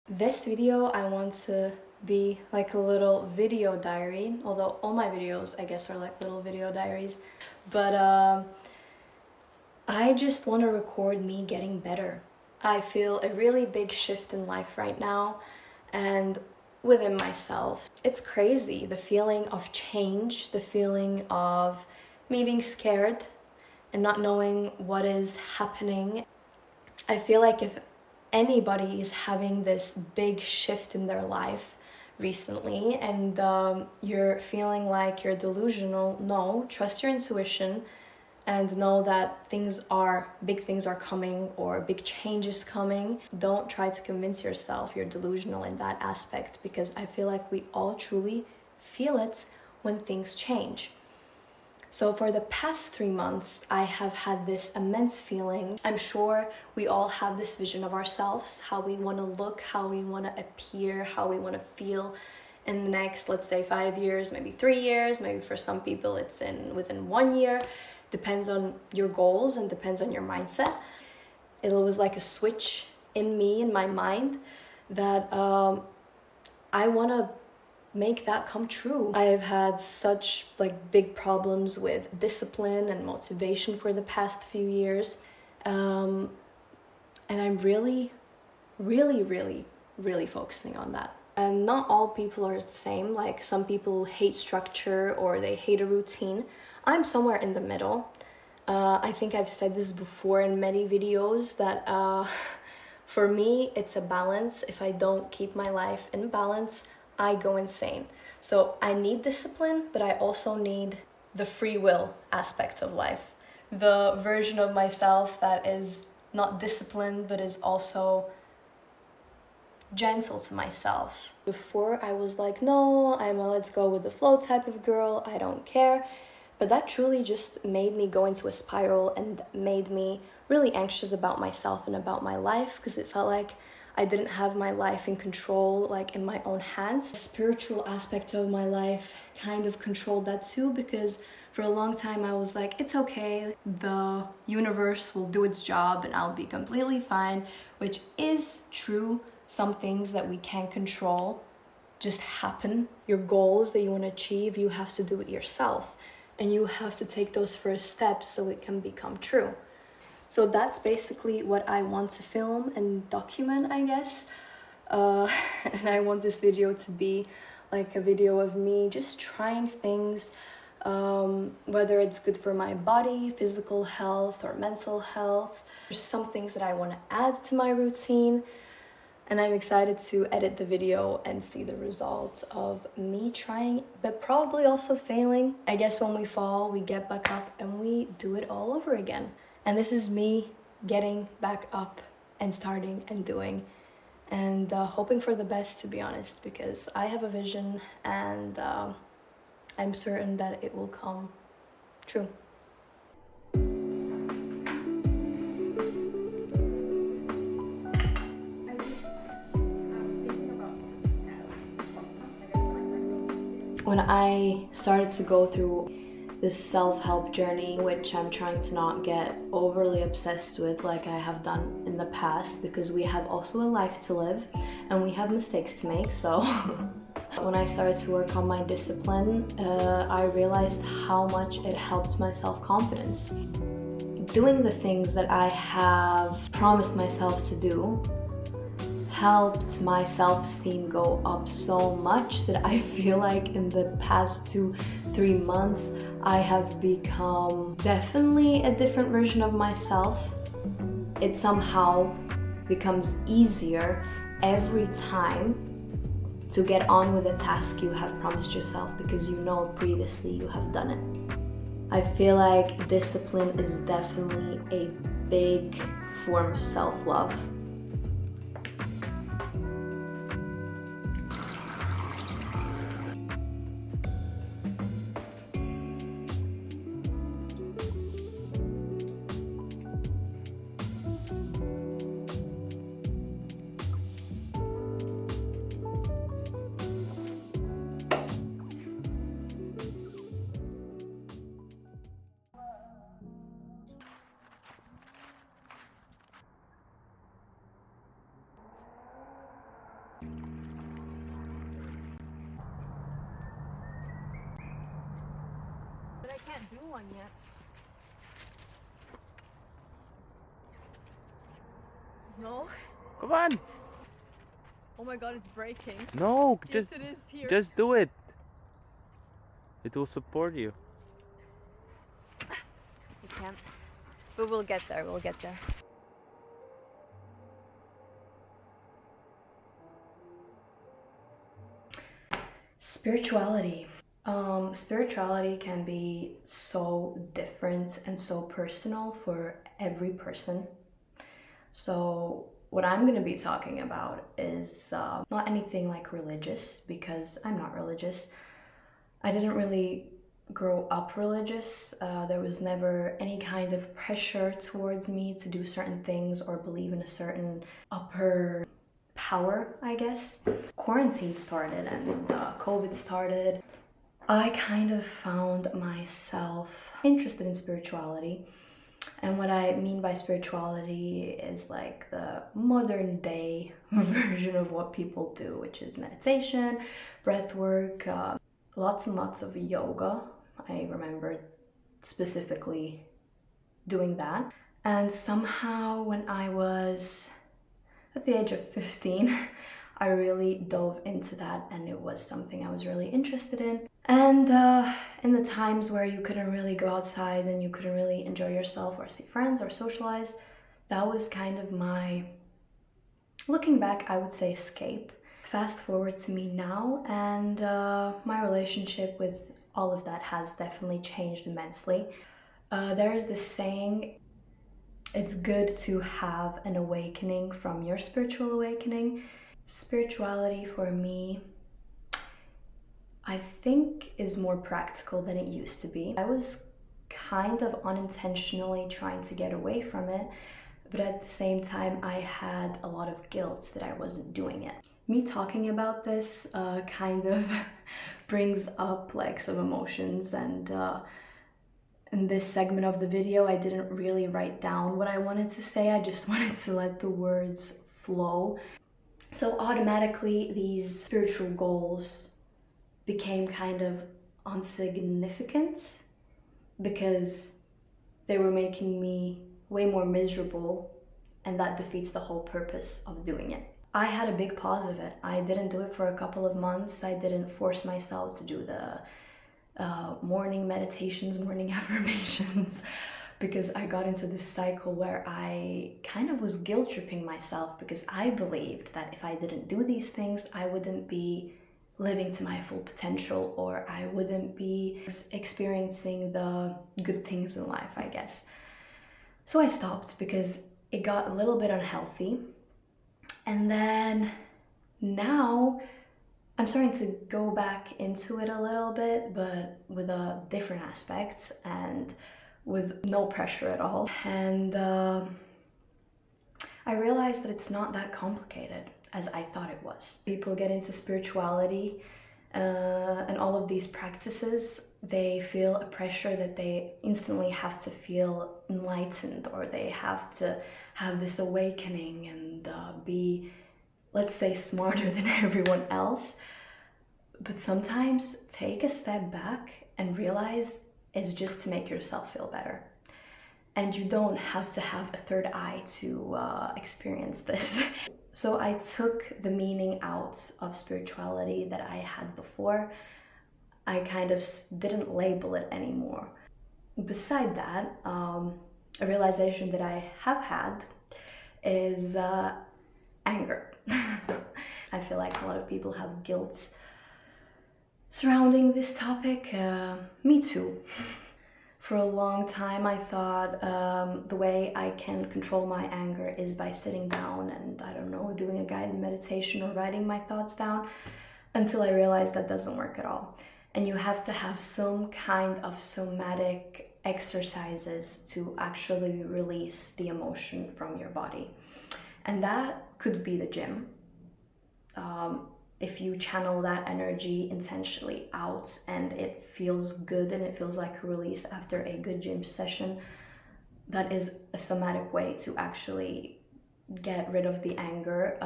This video I want to be like a little video diary, although all my videos I guess are like little video diaries, but I just want to record me getting better. I feel a really big shift in life right now and within myself. It's crazy, the feeling of change, the feeling of me being scared and not knowing what is happening. I feel like if anybody is having this big shift in their life recently and you're feeling like you're delusional, no, trust your intuition and know that big things are coming or big changes coming. Don't try to convince yourself you're delusional in that aspect, because I feel like we all truly feel it when things change. So for the past 3 months, I have had this immense feeling. I'm sure we all have this vision of ourselves, how we want to look, how we want to appear, how we want to feel in the next, let's say 5 years, maybe 3 years, maybe for some people it's within 1 year. Depends on your goals and depends on your mindset. It was like a switch in me, in my mind, that I want to make that come true. I've had such big problems with discipline and motivation for the past few years, and I'm really focusing on that. And not all people are the same. Like, some people hate structure or they hate a routine. I'm somewhere in the middle. I think I've said this before in many videos that for me it's a balance. If I don't keep my life in balance, I go insane. So I need discipline, but I also need the free will aspects of life. The version of myself that is not disciplined, but is also gentle to myself. Before I was like, no, I'm a let's go with the flow type of girl, I don't care. But that truly just made me go into a spiral and made me really anxious about myself and about my life, because it felt like I didn't have my life in control, like in my own hands. The spiritual aspect of my life kind of controlled that too, because for a long time I was like, it's okay, the universe will do its job and I'll be completely fine, which is true. Some things that we can't control just happen. Your goals that you want to achieve, you have to do it yourself. And you have to take those first steps so it can become true. So that's basically what I want to film and document, I guess. And I want this video to be like a video of me just trying things, whether it's good for my body, physical health, or mental health. There's some things that I want to add to my routine. And I'm excited to edit the video and see the results of me trying, but probably also failing. I guess when we fall, we get back up and we do it all over again. And this is me getting back up and starting and doing and hoping for the best, to be honest, because I have a vision and I'm certain that it will come true. When I started to go through this self-help journey, which I'm trying to not get overly obsessed with like I have done in the past, because we have also a life to live and we have mistakes to make. So when I started to work on my discipline, I realized how much it helped my self-confidence. Doing the things that I have promised myself to do helped my self-esteem go up so much that I feel like in the past 2-3 months I have become definitely a different version of myself. It somehow becomes easier every time to get on with a task you have promised yourself, because you know previously you have done it. I feel like discipline is definitely a big form of self-love. can't do one yet. No? Come on. Oh my god, it's breaking. No, Yes, it is here. just do it. It will support you. We can't. But we'll get there, we'll get there. Spirituality. Spirituality can be so different and so personal for every person. So what I'm going to be talking about is not anything like religious, because I'm not religious. I didn't really grow up religious. There was never any kind of pressure towards me to do certain things or believe in a certain upper power, I guess. Quarantine started and COVID started. I kind of found myself interested in spirituality. And what I mean by spirituality is like the modern day version of what people do, which is meditation, breath work, lots and lots of yoga. I remember specifically doing that. And somehow when I was at the age of 15, I really dove into that, and it was something I was really interested in. And in the times where you couldn't really go outside and you couldn't really enjoy yourself or see friends or socialize, that was kind of my, looking back, I would say, escape. Fast forward to me now, and my relationship with all of that has definitely changed immensely. There is this saying, it's good to have an awakening from your spiritual awakening. Spirituality for me, I think, is more practical than it used to be. I was kind of unintentionally trying to get away from it, but at the same time I had a lot of guilt that I wasn't doing it. Me talking about this kind of brings up like some emotions, and in this segment of the video I didn't really write down what I wanted to say. I just wanted to let the words flow. So automatically these spiritual goals became kind of insignificant because they were making me way more miserable, and that defeats the whole purpose of doing it. I had a big pause of it. I didn't do it for a couple of months. I didn't force myself to do the morning meditations, morning affirmations, because I got into this cycle where I kind of was guilt tripping myself, because I believed that if I didn't do these things, I wouldn't be living to my full potential, or I wouldn't be experiencing the good things in life, I guess. So I stopped because it got a little bit unhealthy. And then now I'm starting to go back into it a little bit, but with a different aspect and with no pressure at all. And I realized that it's not that complicated as I thought it was. People get into spirituality and all of these practices, they feel a pressure that they instantly have to feel enlightened, or they have to have this awakening and be, let's say, smarter than everyone else. But sometimes take a step back and realize it's just to make yourself feel better. And you don't have to have a third eye to experience this. So I took the meaning out of spirituality that I had before. I kind of didn't label it anymore. Beside that, a realization that I have had is anger. I feel like a lot of people have guilt surrounding this topic. Me too. For a long time I thought the way I can control my anger is by sitting down and, I don't know, doing a guided meditation or writing my thoughts down, until I realized that doesn't work at all. And you have to have some kind of somatic exercises to actually release the emotion from your body. And that could be the gym. If you channel that energy intentionally out and it feels good and it feels like a release after a good gym session, that is a somatic way to actually get rid of the anger.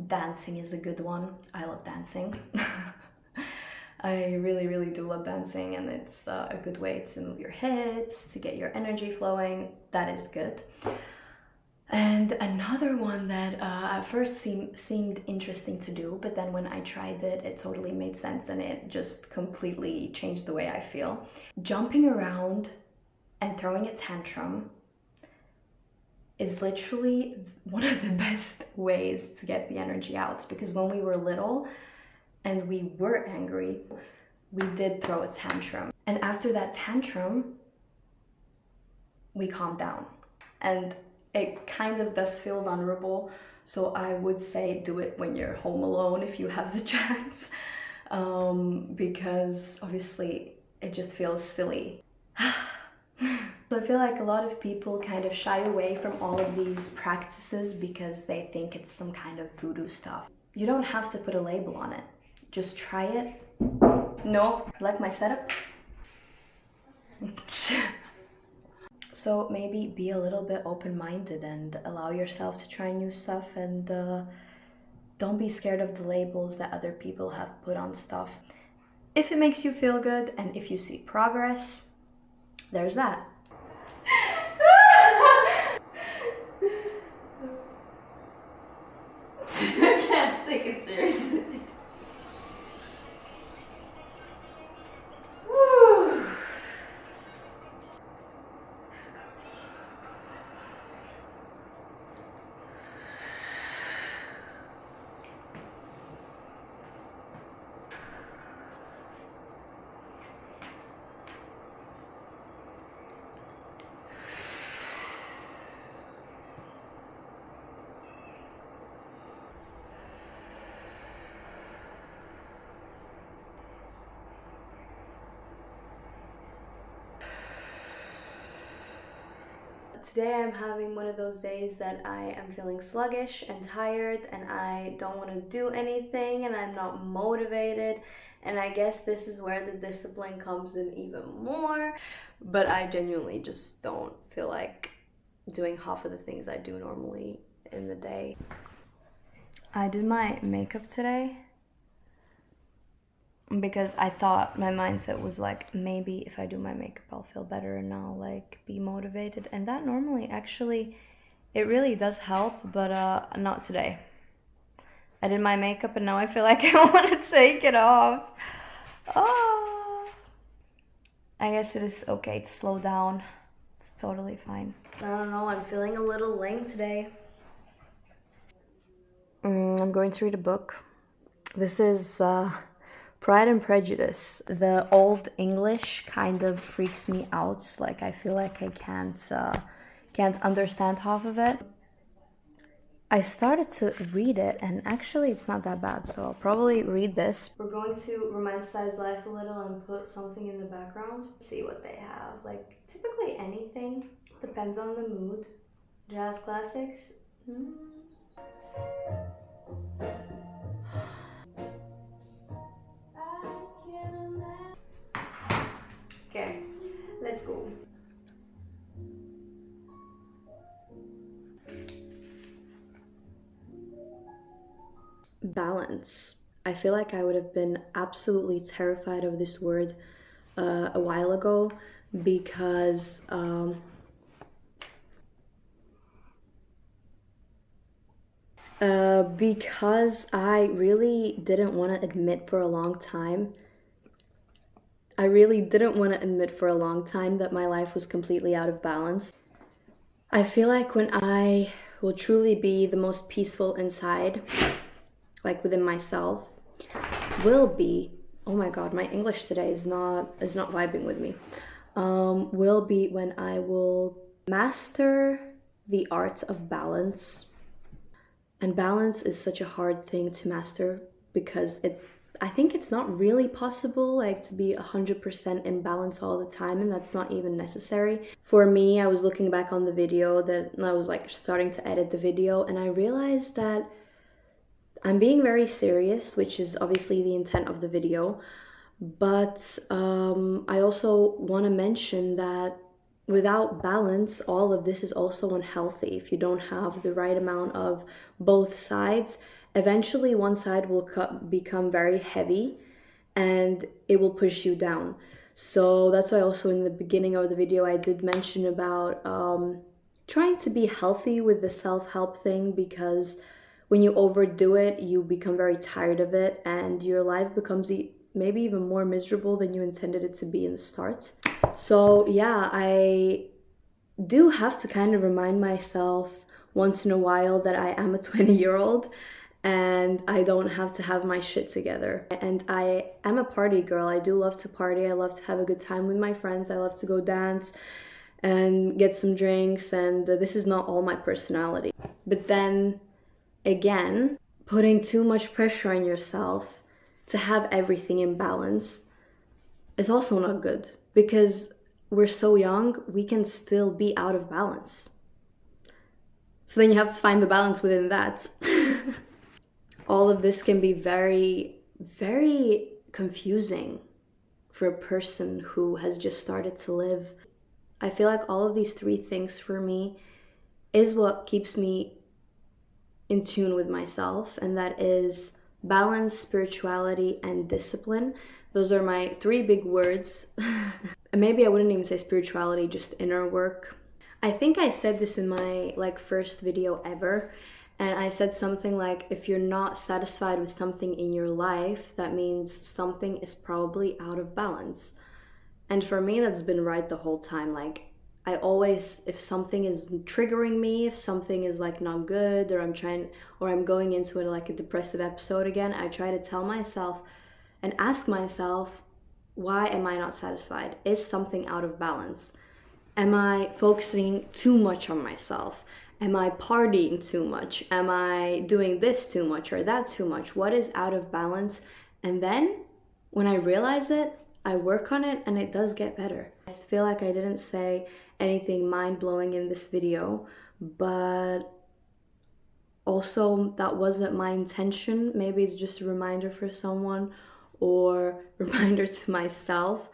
Dancing is a good one. I love dancing. I really, really do love dancing, and it's a good way to move your hips, to get your energy flowing. That is good. And another one that at first seemed interesting to do, but then when I tried it, it totally made sense and it just completely changed the way I feel. Jumping around and throwing a tantrum is literally one of the best ways to get the energy out, because when we were little and we were angry, we did throw a tantrum. And after that tantrum, we calmed down. And it kind of does feel vulnerable, so I would say do it when you're home alone if you have the chance, because obviously it just feels silly. So I feel like a lot of people kind of shy away from all of these practices because they think it's some kind of voodoo stuff. You don't have to put a label on it. Just try it. No, like my setup. So maybe be a little bit open-minded and allow yourself to try new stuff, and don't be scared of the labels that other people have put on stuff. If it makes you feel good and if you see progress, there's that. I can't take it seriously. Today I'm having one of those days that I am feeling sluggish and tired and I don't want to do anything and I'm not motivated, and I guess this is where the discipline comes in even more, but I genuinely just don't feel like doing half of the things I do normally in the day. I did my makeup today because I thought, my mindset was like, maybe if I do my makeup I'll feel better and I'll like be motivated, and that normally actually it really does help, but not today. I did my makeup and now I feel like I want to take it off. I guess it is okay to slow down. It's totally fine. I don't know, I'm feeling a little lame today. I'm going to read a book. This is Pride and Prejudice. The old English kind of freaks me out. Like I feel like I can't understand half of it. I started to read it and actually it's not that bad, so I'll probably read this. We're going to romanticize life a little and put something in the background. See what they have. Like typically anything. Depends on the mood. Jazz classics. Okay, let's go. Balance. I feel like I would have been absolutely terrified of this word a while ago because I really didn't want to admit for a long time. I really didn't want to admit for a long time that my life was completely out of balance. I feel like when I will truly be the most peaceful inside, like within myself, will be, oh my god, my English today is not vibing with me, will be when I will master the art of balance. And balance is such a hard thing to master because I think it's not really possible like to be 100% in balance all the time, and that's not even necessary. For me, I was looking back on the video that I was like starting to edit the video, and I realized that I'm being very serious, which is obviously the intent of the video, but I also want to mention that without balance, all of this is also unhealthy. If you don't have the right amount of both sides, eventually one side will become very heavy and it will push you down. So that's why also in the beginning of the video I did mention about trying to be healthy with the self-help thing, because when you overdo it, you become very tired of it and your life becomes maybe even more miserable than you intended it to be in the start. So yeah, I do have to kind of remind myself once in a while that I am a 20-year-old and I don't have to have my shit together. And I am a party girl. I do love to party. I love to have a good time with my friends. I love to go dance and get some drinks, and this is not all my personality. But then again, putting too much pressure on yourself to have everything in balance is also not good, because we're so young, we can still be out of balance. So then you have to find the balance within that. All of this can be very, very confusing for a person who has just started to live. I feel like all of these three things for me is what keeps me in tune with myself, and that is balance, spirituality, and discipline. Those are my three big words. And maybe I wouldn't even say spirituality, just inner work. I think I said this in my first video ever, and I said something like, if you're not satisfied with something in your life, that means something is probably out of balance. And for me, that's been right the whole time. Like, I always, if something is triggering me, if something is not good, or I'm going into it like a depressive episode again, I try to tell myself and ask myself, why am I not satisfied? Is something out of balance? Am I focusing too much on myself? Am I partying too much? Am I doing this too much or that too much? What is out of balance? And then when I realize it, I work on it and it does get better. I feel like I didn't say anything mind-blowing in this video, but also that wasn't my intention. Maybe it's just a reminder for someone, or reminder to myself.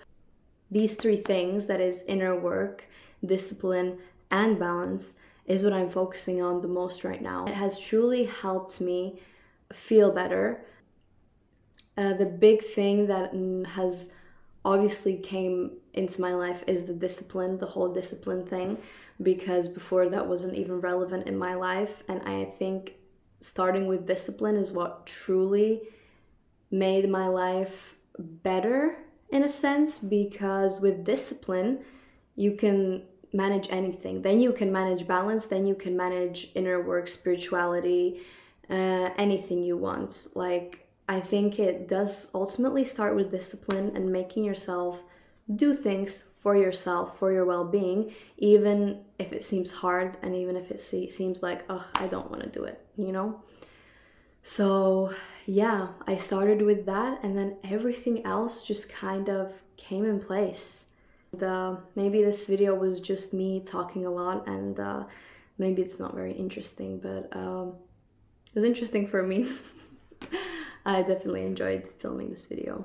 These three things, that is inner work, discipline, and balance, is what I'm focusing on the most right now. It has truly helped me feel better. The big thing that has obviously came into my life is the discipline, the whole discipline thing, because before that wasn't even relevant in my life. And I think starting with discipline is what truly made my life better in a sense, because with discipline you can manage anything. Then you can manage balance, then you can manage inner work, spirituality, anything you want. I think it does ultimately start with discipline and making yourself do things for yourself, for your well-being, even if it seems hard and even if it seems like, oh, I don't want to do it, So yeah, I started with that, and then everything else just kind of came in place. Maybe this video was just me talking a lot, and maybe it's not very interesting, but it was interesting for me. I definitely enjoyed filming this video.